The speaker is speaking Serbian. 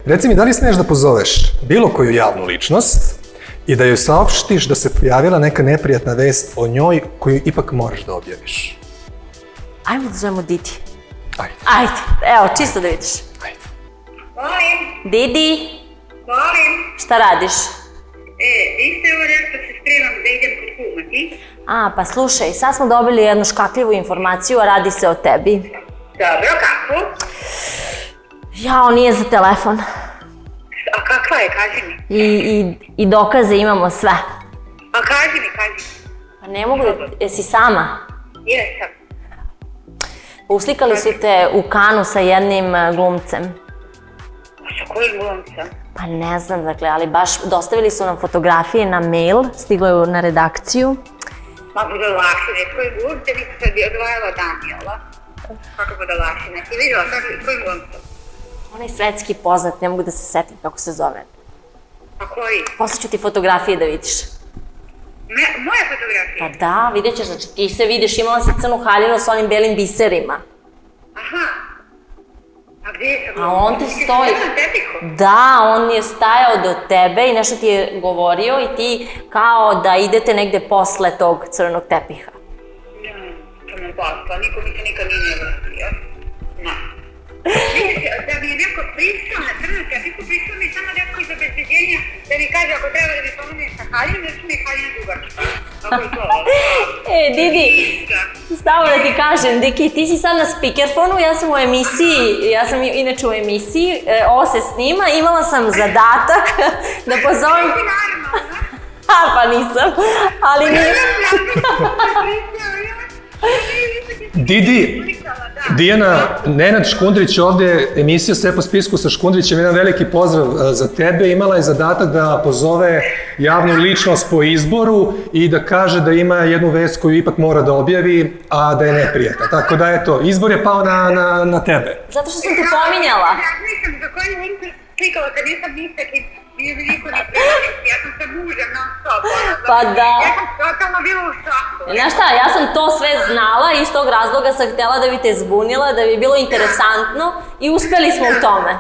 Reci mi, da li smiješ da pozoveš bilo koju javnu ličnost i da joj saopštiš da se pojavila neka neprijatna vest o njoj koju ipak moraš da objaviš? Ajmo da zovemo Didi. Ajde. Ajde, evo, čisto da vidiš. Ajde. Volim, Didi, volim. šta radiš? Vi ste ovo rekao da se spremam da idem kod kuma, ti? Pa slušaj, sad smo dobili jednu škakljivu informaciju, a radi se o tebi. Dobro, kako? Jao, nije za telefon. A kakva je, kaži mi? I dokaze imamo sve. A kaži mi. Pa ne mogu da... Jesi sama? Jesam. Uslikali su te u Kanu sa jednim glumcem. A sa kojim glumcem? Pa ne znam, dakle, ali baš dostavili su nam fotografije na mail, stiglo je na redakciju. Ma budalašine, kojim glumcem mi se sad je odvajala Danijela. Kako budalašine? Ti vidjela kojim glumcem? Onaj svetski poznat, ne mogu da se setim kako se zove. A koji? Posle ću ti fotografije da vidiš. Moja fotografija? Pa da, vidjet ćeš, znači ti se vidiš, imala si crnu haljinu sa onim belim biserima. Aha. A gdje je to? A on ti stoji. Ti si na tepiku? Da, on je stajao do tebe i nešto ti je govorio i ti kao da idete negde posle tog crvenog tepiha. To me basta, niko mi se nikad nije vratio. Ne. Vidite, da mi je neko prišao na crvenom tepiku, prišao mi samo neko iz obezbeđenja da mi kaže ako treba da mi pomogne sa haljinom, da su mi haljina dugačka. Ako je to ovo. Didi, stavo da ti kažem, Diki, ti si sad na speakerfonu, ja sam u emisiji, ja sam inače u emisiji, ovo se snima, imala sam zadatak da pozovem... Ti normalno? Pa nisam, ali nije... Didi, Dijana, Nenad Škundrić ovde, emisija Sve po spisku sa Škundrićem, jedan veliki pozdrav za tebe. Imala je zadatak da pozove javnu ličnost po izboru i da kaže da ima jednu vest koju ipak mora da objavi, a da je neprijatna. Tako da, eto, izbor je pao na tebe. Zato što sam te pominjala. Ja nisam za koju ličnost slikala, kad nisam nikakvi, nije mi niko ne prijatelj, ja sam se mužem non stop. Pa da. Ja sam totalno bila u šoku. Znaš šta, ja sam to sve znala i iz tog razloga sam htjela da bi te zbunila, da bi bilo interesantno i uspeli smo u tome.